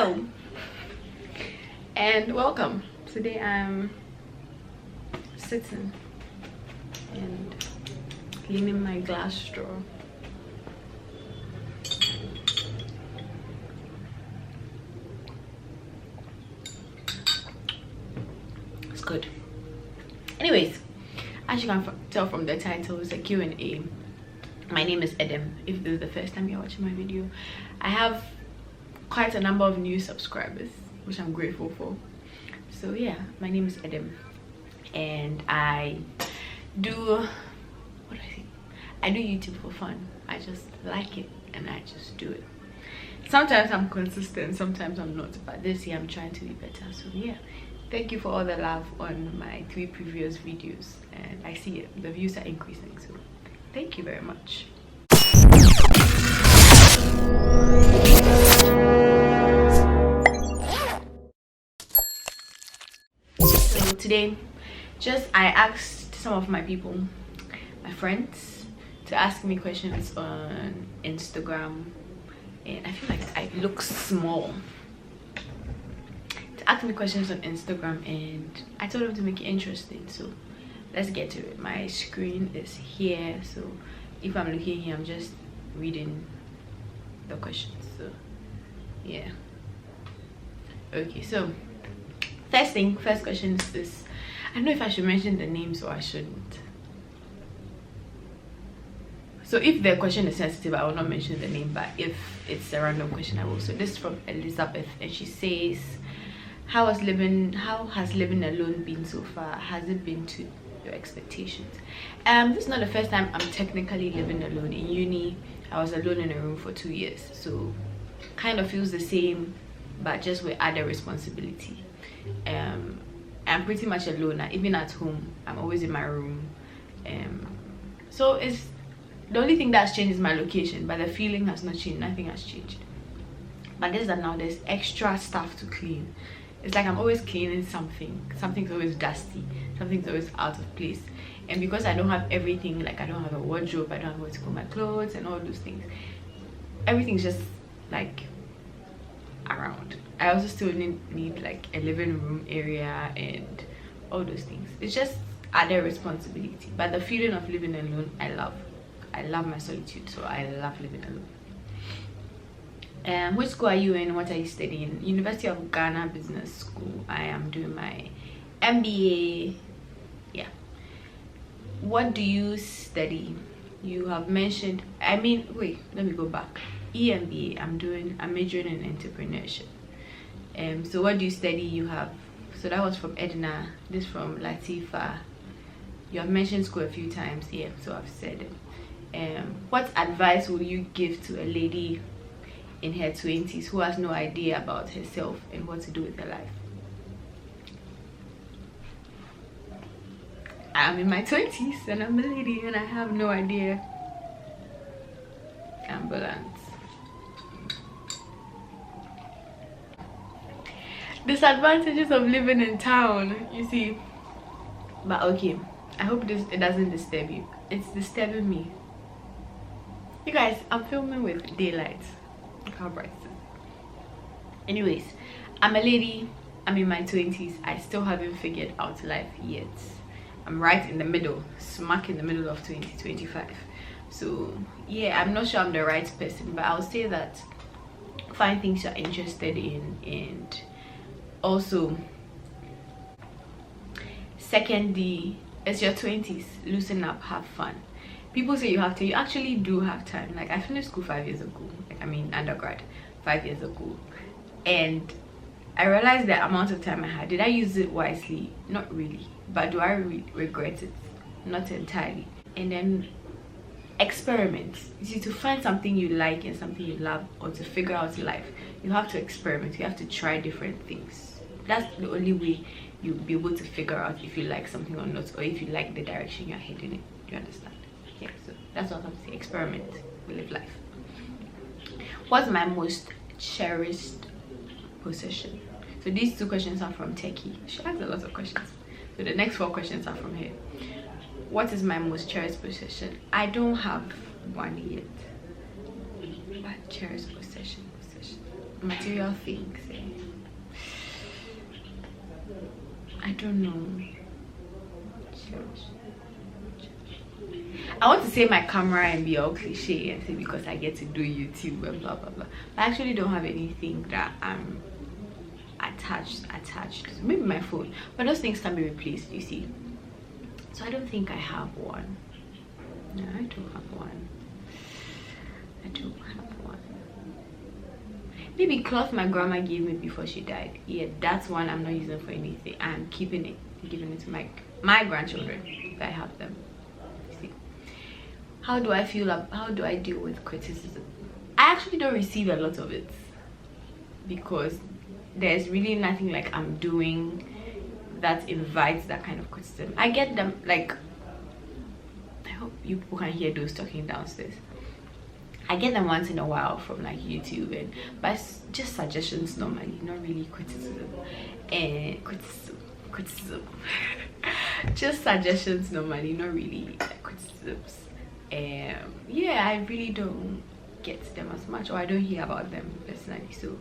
Hello and welcome. Today I'm sitting and cleaning my glass straw. It's good. Anyways, as you can tell from the title, it's a Q&A. My name is Edem. If this is the first time you're watching my video, I have quite a number of new subscribers, which I'm grateful for. So yeah, my name is Edem and I do I do YouTube for fun. I just like it and I just do it. Sometimes I'm consistent, sometimes I'm not, but this year I'm trying to be better. So yeah, thank you for all the love on my 3 previous videos, and I see it, the views are increasing, so thank you very much. So today, I asked some of my people, my friends, to ask me questions on Instagram, and I feel like I look small. To ask me questions on Instagram, and I told them to make it interesting, so let's get to it. My screen is here, so if I'm looking here, I'm just reading the questions. So yeah, okay. So first question is this. I don't know if I should mention the names or I shouldn't. So if the question is sensitive, I will not mention the name, but if it's a random question, I will. So this is from Elizabeth, and she says, how has living alone been so far? Has it been to your expectations? This is not the first time I'm technically living alone. In uni, I was alone in a room for 2 years, so kind of feels the same, but just with added responsibility. I'm pretty much alone. Even at home, I'm always in my room. So it's the only thing that's changed is my location, but the feeling has not changed. Nothing has changed. But this is that now there's extra stuff to clean. It's like I'm always cleaning something. Something's always dusty. Something's always out of place. And because I don't have everything, like I don't have a wardrobe, I don't have where to put my clothes and all those things, everything's just like around. I also still need like a living room area and all those things. It's just added responsibility. But the feeling of living alone, I love. I love my solitude, so I love living alone. Which school are you in? What are you studying? University of Ghana Business School. I am doing my MBA. Yeah. What do you study? You have mentioned, wait, let me go back. EMBA. I'm majoring in entrepreneurship. So what do you study? You have, so that was from Edna. This from Latifa. You have mentioned school a few times. Yeah, so I've said it. What advice will you give to a lady in her 20s who has no idea about herself and what to do with her life? I'm in my 20s and I'm a lady and I have no idea. Ambulance. Disadvantages of living in town, you see. But okay, I hope it doesn't disturb you. It's disturbing me. You guys, I'm filming with daylight. Look how bright it is. Anyways, I'm a lady. I'm in my 20s. I still haven't figured out life yet. I'm right in the middle, smack in the middle of 2025. So yeah, I'm not sure I'm the right person, but I'll say that find things you're interested in, and also secondly, it's your 20s. Loosen up, have fun. People say you have to. You actually do have time. Like I finished school 5 years ago. Undergrad 5 years ago, and I realized the amount of time I had. Did I use it wisely? Not really. But do I regret it? Not entirely. And then experiment. You see, to find something you like and something you love, or to figure out life, you have to experiment. You have to try different things. That's the only way you'll be able to figure out if you like something or not, or if you like the direction you're heading in. Do you understand? Yeah, so that's what I'm saying. Experiment, live life. What's my most cherished possession? So these 2 questions are from Techie. She has a lot of questions. So the next 4 questions are from here. What is my most cherished possession? I don't have one yet. But cherished possession. material things. I don't know. I want to say my camera and be all cliche and say because I get to do YouTube and blah blah blah. But I actually don't have anything that I'm attached to. Maybe my phone, but those things can be replaced, you see. So I don't think I have one. No, I don't have one. I don't have one. Maybe cloth my grandma gave me before she died. Yeah, that's one I'm not using for anything. I'm keeping it, giving it to my grandchildren if I have them. See, how do I deal with criticism? I actually don't receive a lot of it because there's really nothing like I'm doing that invites that kind of criticism. I get them, like, I hope you people can hear those talking downstairs. I get them once in a while from like YouTube, but it's just suggestions normally, not really criticism. And criticism. Just suggestions normally, not really criticisms. Yeah, I really don't get them as much, or I don't hear about them personally, so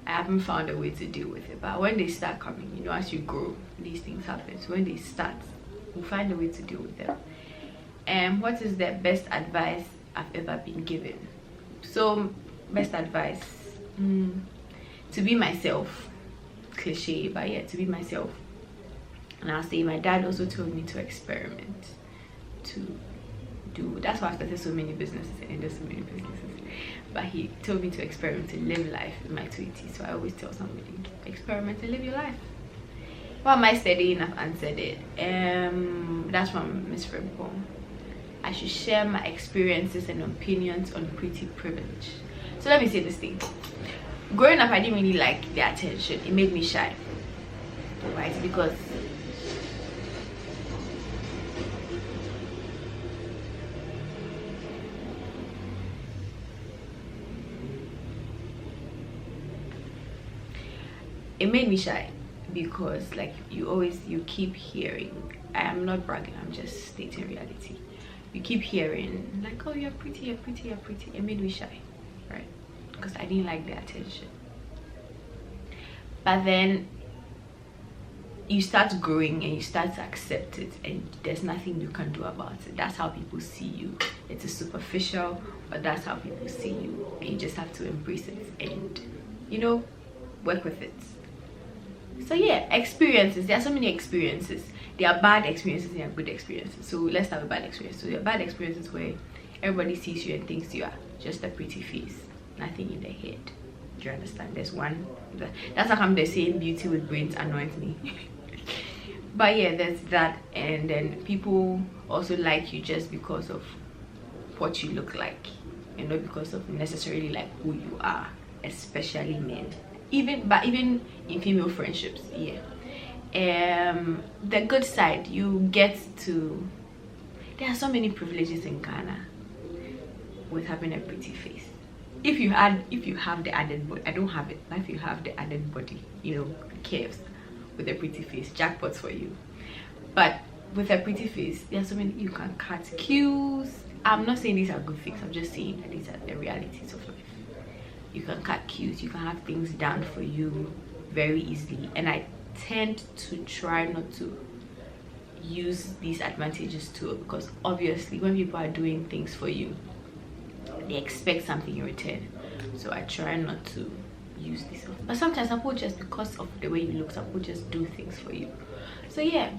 I haven't found a way to deal with it. But when they start coming, you know, as you grow, these things happen. So when they start, we'll find a way to deal with them. And what is the best advice I've ever been given? So best advice, to be myself. Cliche, but yeah, to be myself. And I'll say my dad also told me to experiment, to do. That's why I started so many businesses and ended so many businesses. But he told me to experiment and live life in my 20s. So I always tell somebody, experiment and live your life. Why am I studying? I've answered it. That's from Miss Frimpong. I should share my experiences and opinions on pretty privilege. So let me say this thing. Growing up, I didn't really like the attention. It made me shy, right? Because like you keep hearing. I am not bragging, I'm just stating reality. You keep hearing like, oh, you're pretty. It made me shy, right? Because I didn't like the attention. But then you start growing and you start to accept it, and there's nothing you can do about it. That's how people see you. It's a superficial, but that's how people see you, and you just have to embrace it and, you know, work with it. So yeah, experiences. There are so many experiences. There are bad experiences and there are good experiences. So let's have a bad experience. So there are bad experiences where everybody sees you and thinks you are just a pretty face, nothing in the head. Do you understand? There's one. That's how they're saying beauty with brains annoys me. But yeah, there's that. And then people also like you just because of what you look like, and not because of necessarily like who you are, especially men. Even in female friendships, yeah. The good side, you get to, there are so many privileges in Ghana with having a pretty face. If you have the added body, I don't have it, but if you have the added body, you know, curves with a pretty face, jackpots for you. But with a pretty face, there are so many, you can cut queues. I'm not saying these are good things, I'm just saying that these are the realities of life. You can cut queues, you can have things done for you very easily. And I tend to try not to use these advantages too, because obviously when people are doing things for you, they expect something in return. So I try not to use this. But sometimes some people, just because of the way you look, some people just do things for you. So yeah,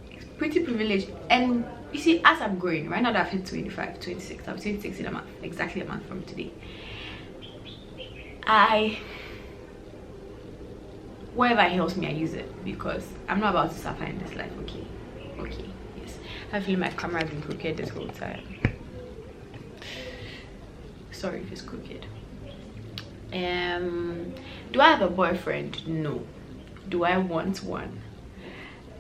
it's pretty privileged. And you see, as I'm growing, right now that I've hit 25, 26, I'm 26 in a month, exactly a month from today. Whatever helps me, I use it, because I'm not about to suffer in this life. Okay, yes. I feel my camera has been crooked this whole time. Sorry if it's crooked. Do I have a boyfriend? No. Do I want one?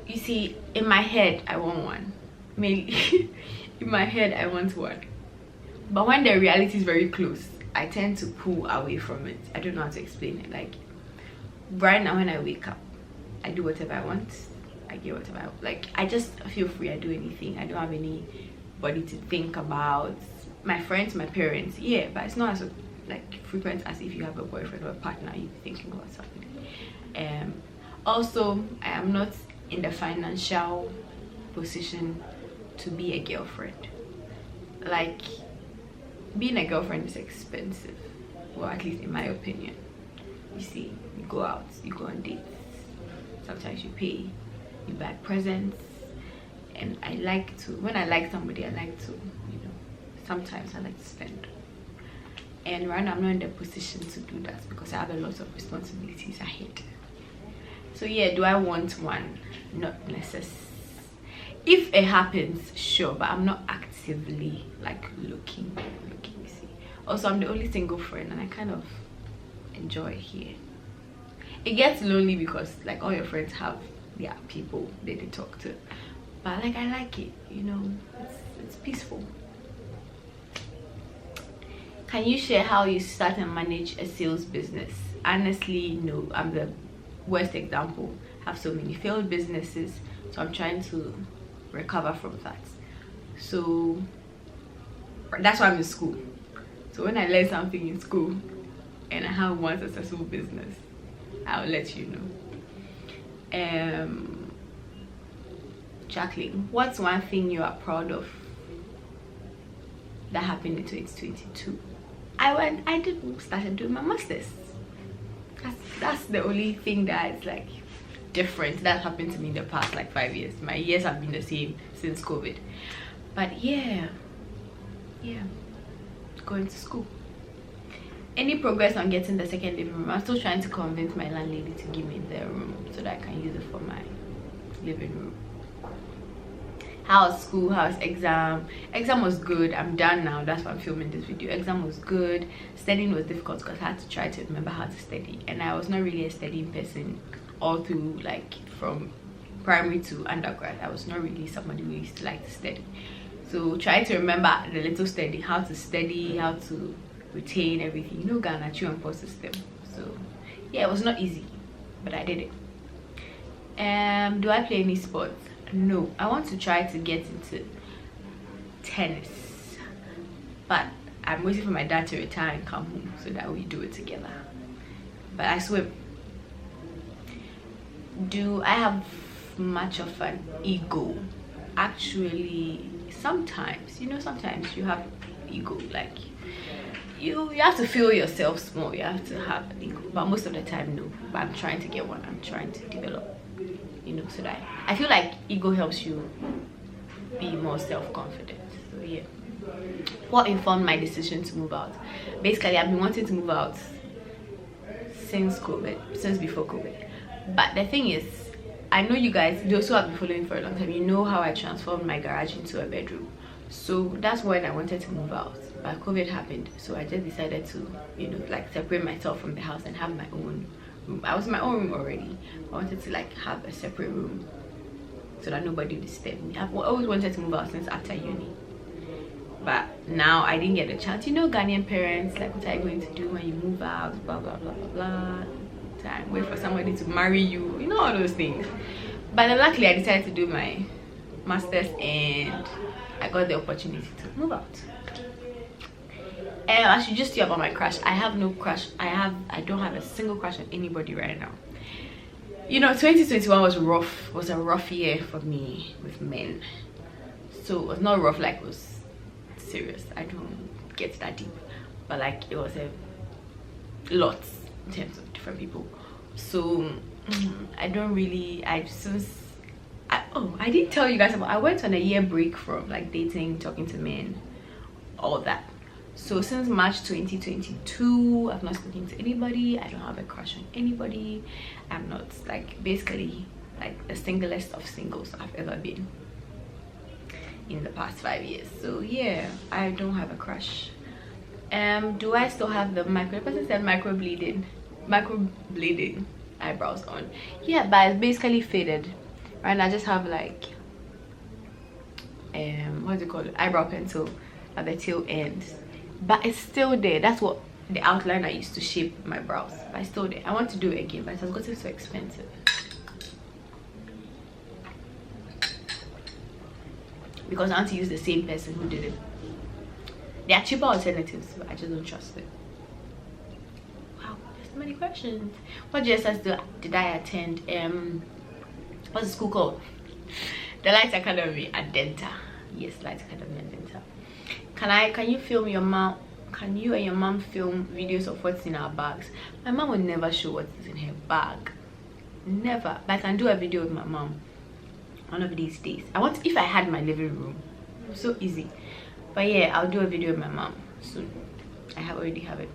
You see, in my head I want one. Maybe in my head I want one, but when the reality is very close, I tend to pull away from it. I don't know how to explain it. Like right now, when I wake up, I do whatever I want. I get whatever I want. Like I just feel free. I do anything. I don't have anybody to think about. My friends, my parents, yeah, but it's not as like frequent as if you have a boyfriend or a partner, you'd be thinking about something. Also, I am not in the financial position to be a girlfriend. Like, being a girlfriend is expensive, well, at least in my opinion. You see, you go out, you go on dates, sometimes you pay, you buy presents, and I like to, when I like somebody, I like to, you know, sometimes I like to spend. And right now I'm not in the position to do that because I have a lot of responsibilities ahead. So yeah, do I want one? Not necessarily. If it happens, sure, but I'm not actively like looking, you see. Also, I'm the only single friend and I kind of enjoy here. It gets lonely because like all your friends have their people they talk to, but like I like it, you know, it's peaceful. Can you share how you start and manage a sales business? Honestly, no. I'm the worst example. I have so many failed businesses, so I'm trying to recover from that. So that's why I'm in school. So when I learn something in school and I have one successful business, I'll let you know. Jacqueline, what's one thing you are proud of that happened in 2022? I started doing my masters. That's the only thing that is like different that happened to me in the past like 5 years. My years have been the same since COVID. But yeah, going to school. Any progress on getting the second living room? I'm still trying to convince my landlady to give me the room so that I can use it for my living room. How's school? How's exam? Exam was good. I'm done now. That's why I'm filming this video. Exam was good. Studying was difficult because I had to try to remember how to study, and I was not really a studying person all through, like from primary to undergrad. I was not really somebody who used to like to study. So try to remember the little study, how to retain everything. You know, Ghana QnA system. So yeah, it was not easy, but I did it. Do I play any sports? No. I want to try to get into tennis, but I'm waiting for my dad to retire and come home so that we do it together. But I swim. Do I have much of an ego? Actually, sometimes, you know, sometimes you have ego, like you have to feel yourself small, you have to have an ego, but most of the time no. But I'm trying to get one. I'm trying to develop, you know, so that I feel like ego helps you be more self-confident. So yeah. What informed my decision to move out? Basically, I've been wanting to move out since before COVID. But the thing is, I know you guys, those who have been following for a long time, you know how I transformed my garage into a bedroom. So that's when I wanted to move out, but COVID happened, so I just decided to, you know, like separate myself from the house and have my own room. I was in my own room already. I wanted to like have a separate room so that nobody would disturb me. I've always wanted to move out since after uni, but now I didn't get a chance. You know, Ghanaian parents, like, what are you going to do when you move out, blah blah blah blah blah, time, wait for somebody to marry you, you know, all those things. But then luckily I decided to do my masters and I got the opportunity to move out. And I should just tell you about my crush. I have no crush. I don't have a single crush on anybody right now. You know, 2021 was rough. It was a rough year for me with men. So it was not rough like it was serious. I don't get that deep, but like it was a lot in terms of different people. So I don't really, I didn't tell you guys about, I went on a year break from like dating, talking to men, all that. So since March 2022, I've not spoken to anybody. I don't have a crush on anybody. I'm not, like, basically like the singlest of singles I've ever been in the past 5 years. So yeah, I don't have a crush. Do I still have the the person said microbleeding eyebrows on? Yeah, but it's basically faded. Right now I just have like what do you call it, eyebrow pencil at the tail ends, but it's still there. That's what the outline I used to shape my brows, but it's still there. I want to do it again, but it has gotten so expensive because I want to use the same person who did it. There are cheaper alternatives, but I just don't trust it. So many questions. What GSS did I attend? What's the school called? The Light Academy at Denta. Yes, Light Academy at Denta. Can you film your mom? Can you and your mom film videos of what's in our bags? My mom will never show what is in her bag. Never. But I can do a video with my mom one of these days. If I had my living room. So easy. But yeah, I'll do a video with my mom soon. I already have it.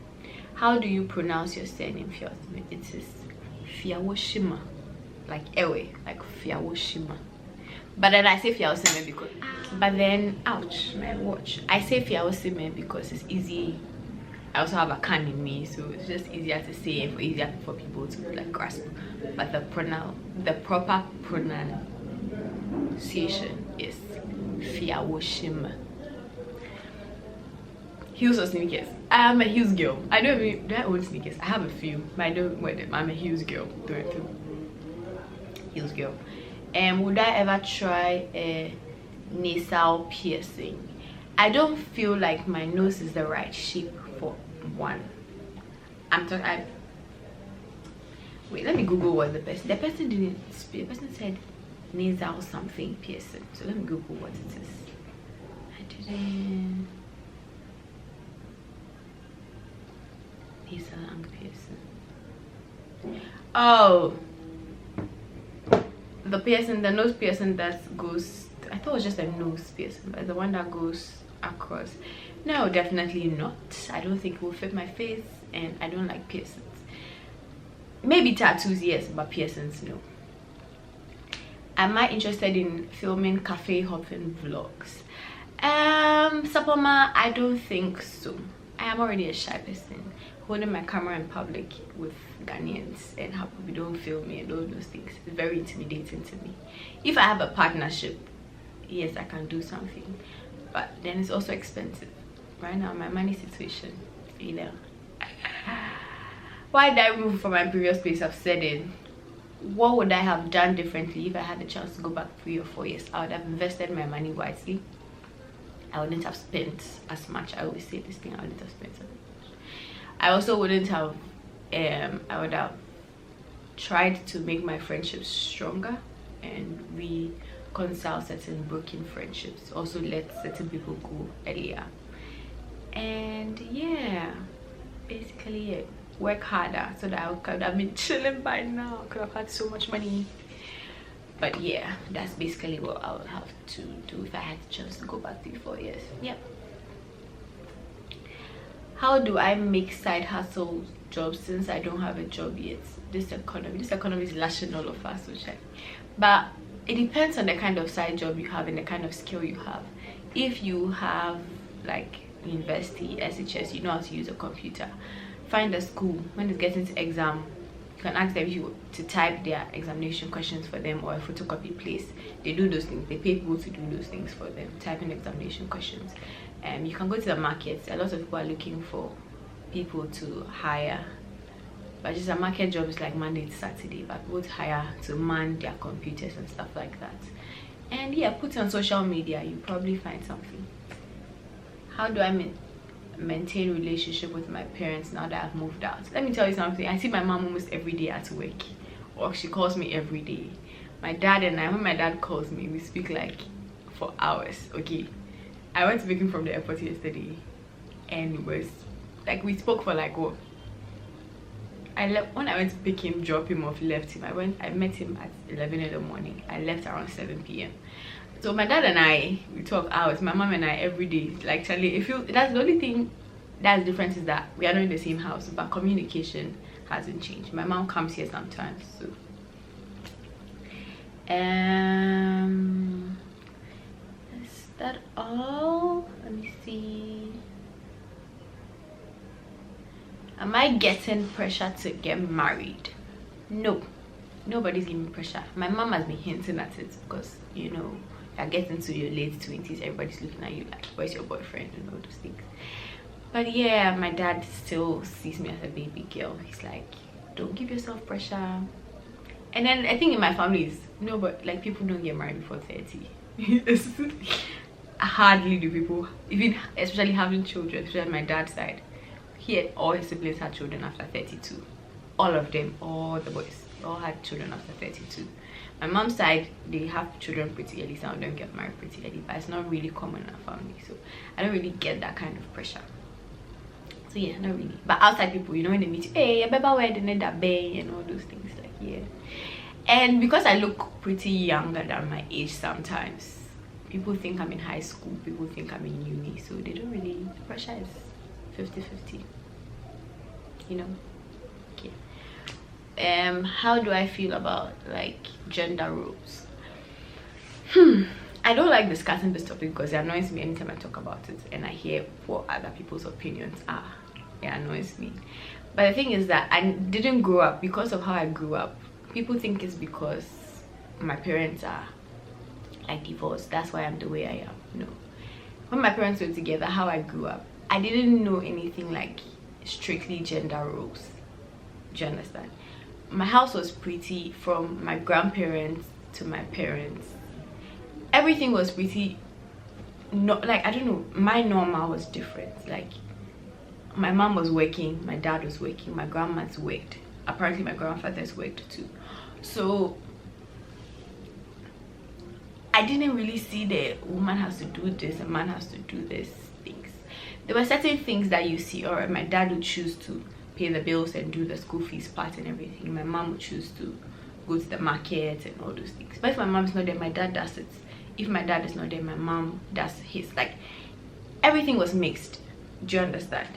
How do you pronounce your surname, Fiawosime? It is Fiawosime. Like Ewe, like Fiawosime. But then I say Fiawosime because, but then, ouch, my watch. I say Fiawosime because it's easy. I also have a can in me, so it's just easier to say and easier for people to like grasp. But the proper pronunciation is Fiawosime. Heels or sneakers? I am a heels girl. Do I own sneakers? I have a few, but I don't wear them. I'm a heels girl. Heels girl. Would I ever try a nasal piercing? I don't feel like my nose is the right shape for one. Wait, let me Google what the person didn't speak. The person said nasal something piercing. So let me Google what it is. I didn't. Nasal piercing. Oh, the piercing, the nose piercing that goes, I thought it was just a nose piercing, but the one that goes across. No, definitely not. I don't think it will fit my face, and I don't like piercings. Maybe tattoos, yes, but piercings, no. Am I interested in filming cafe hopping vlogs? Sapoma, I don't think so. I am already a shy person. Holding my camera in public with Ghanaians and how people don't film me and all those things is very intimidating to me. If I have a partnership, yes, I can do something, but then it's also expensive. Right now, my money situation, you know. Why did I move from my previous place? I've said it. What would I have done differently if I had the chance to go back 3 or 4 years? I would have invested my money wisely. I wouldn't have spent as much. I always say this thing, I wouldn't have spent as much. I also wouldn't have, I would have tried to make my friendships stronger and reconcile certain broken friendships. Also let certain people go earlier. And yeah, basically it. Work harder so that I could have been chilling by now. I could have had so much money. But yeah, that's basically what I would have to do if I had the chance to go back 3 or 4 years. Yep. How do I make side hustle jobs since I don't have a job yet? This economy is lashing all of us, but it depends on the kind of side job you have and the kind of skill you have. If you have like university, SHS, you know how to use a computer, find a school. When it gets into exam, you can ask them to type their examination questions for them, or a photocopy place. They do those things. They pay people to do those things for them, typing examination questions. You can go to the markets. A lot of people are looking for people to hire, but just a market job is like Monday to Saturday, but people to hire to man their computers and stuff like that. And yeah, put it on social media, you probably find something. How do I maintain relationship with my parents now that I've moved out? Let me tell you something. I see my mom almost every day at work, or she calls me every day. My dad and I, when my dad calls me, we speak like for hours. Okay, I went to pick him from the airport yesterday, and it was like we spoke for like what? When I went to pick him, drop him off, left him. I met him at 11 in the morning. I left around 7 p.m. So my dad and I, we talk hours. My mom and I every day. Like Charlie, that's the only thing that's different is that we are not in the same house, but communication hasn't changed. My mom comes here sometimes, so. Is that all? Let me see. Am I getting pressure to get married? No, nobody's giving me pressure. My mom has been hinting at it because, you know, you're getting to your late 20s, everybody's looking at you like, where's your boyfriend and all those things. But yeah, my dad still sees me as a baby girl. He's like, don't give yourself pressure. And then I think in my family is no, but like people don't get married before 30. Hardly do people, even especially having children, especially on my dad's side. All his siblings had children after 32. all of them, all the boys, all had children after 32. My mom's side, they have children pretty early. Some of them get married pretty early, but it's not really common in our family, so I don't really get that kind of pressure. So yeah, not really. But outside people, you know, when they meet you, hey, I remember where they need that bay and all those things, like, yeah. And because I look pretty younger than my age sometimes, people think I'm in high school, people think I'm in uni, so they don't really, the pressure is 50-50, you know. Okay. How do I feel about like gender roles? I don't like discussing this topic because it annoys me anytime I talk about it and I hear what other people's opinions are. It annoys me. But the thing is that I didn't grow up because of how I grew up. People think it's because my parents are like divorced, that's why I'm the way I am. No. When my parents were together, how I grew up, I didn't know anything like strictly gender roles. Do you understand? My house was pretty, from my grandparents to my parents, everything was pretty, not like, I don't know, my normal was different. Like, my mom was working, my dad was working, my grandma's worked, apparently my grandfather's worked too. So I didn't really see the woman has to do this, a man has to do this things. There were certain things that you see, or my dad would choose to pay the bills and do the school fees part and everything. My mom would choose to go to the market and all those things. But if my mom's not there, my dad does it. If my dad is not there, my mom does his. Like, everything was mixed. Do you understand?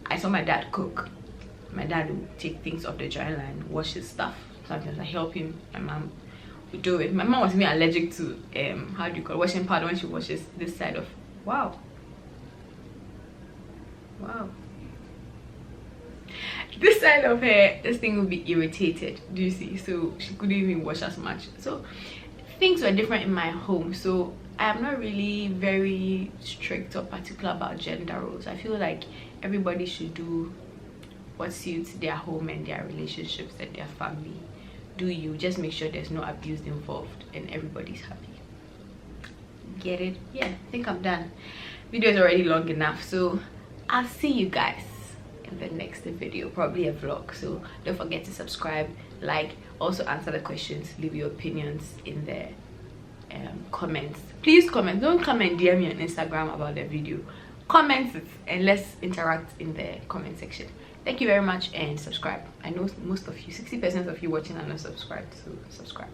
I saw my dad cook. My dad would take things off the dry line, wash his stuff. Sometimes I help him. My mom would do it. My mom was even allergic to how do you call it, washing powder when she washes this side of, wow, this side of her, this thing would be irritated. Do you see? So she couldn't even wash as much. So things were different in my home. So I am not really very strict or particular about gender roles. I feel like everybody should do what suits their home and their relationships and their family. Do you just make sure there's no abuse involved and everybody's happy. Get it? Yeah, I think I'm done. Video is already long enough, so I'll see you guys in the next video, probably a vlog. So don't forget to subscribe, like, also answer the questions, leave your opinions in the comments. Please comment. Don't come and DM me on Instagram about the video. Comment it and let's interact in the comment section. Thank you very much and subscribe. I know most of you, 60% of you watching are not subscribed, so subscribe.